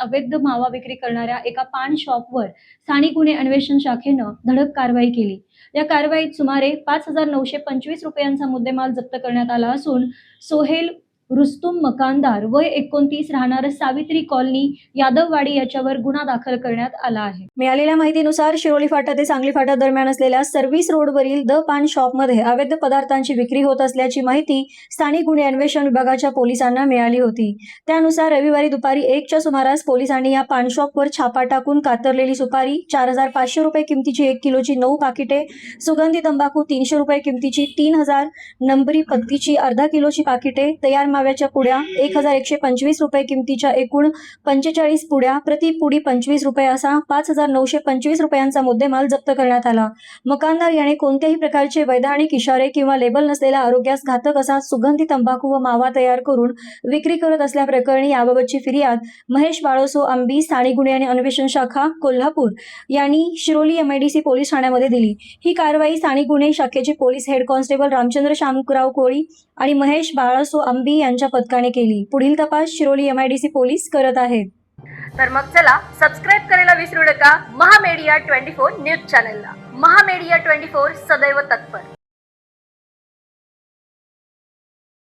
अवैध मावा विक्री करणाऱ्या एका पान शॉपवर स्थानिक गुन्हे अन्वेषण शाखेनं धडक कारवाई केली। या कारवाईत सुमारे 5,925 रुपयांचा मुद्देमाल जप्त करण्यात आला असून सोहेल रुस्तुम मकानदार वय 29 राहणार सावित्री कॉलनी यादववाडी याच्यावर गुन्हा दाखल करण्यात आला आहे। मिळालेल्या माहितीनुसार शिरोली फाटा ते सांगली फाटा दरम्यान असलेल्या सर्व्हिस रोडवरील द पान शॉपमध्ये अवैध पदार्थांची विक्री होत असल्याची माहिती स्थानिक गुन्हे अन्वेषण विभागाच्या पोलिसांना मिळाली होती। त्यानुसार रविवारी दुपारी 1च्या सुमारास पोलिसांनी या पान शॉपवर छापा टाकून कातरलेली सुपारी, 4,500 रुपये किमतीची 1 किलोची 9 पाकिटे, सुगंधी तंबाखू 300 रुपये किमतीची 3,000 नंबरी पत्तीची अर्धा किलोची पाकिटे, तयार माव्याच्या पुड्या 1,125 रुपये किमतीच्या एकूण 45 पुड्या, प्रति पुडी 25 रुपये असा 5,925 रुपयांचा मुद्देमाल जप्त करण्यात आला। मकानदार याने कोणत्याही प्रकारचे वैधानिक इशारे किंवा लेबल नसलेला आरोग्यास घातक असा सुगंधी तंबाखू व मावा तयार करून विक्री करत असल्याप्रकरणी याबाबतची फिर्याद महेश बाळोसो आंबी, स्थानिक गुन्हे आणि अन्वेषण शाखा कोल्हापूर यांनी शिरोली MIDC पोलीस ठाण्यामध्ये दिली। ही कारवाई स्थानिक गुन्हे शाखेचे police head constable Ramchandra Shamrao Koli आणि महेश बाळोसो आंबी यांच्या पथकाने केली। पुढील तपास शिरोली MIDC पोलीस करत आहेत। तर मग चला सबस्क्राईब करायला विसरू नका महामेडिया 24 न्यूज चॅनलला। महामेडिया 24 सदैव तत्पर।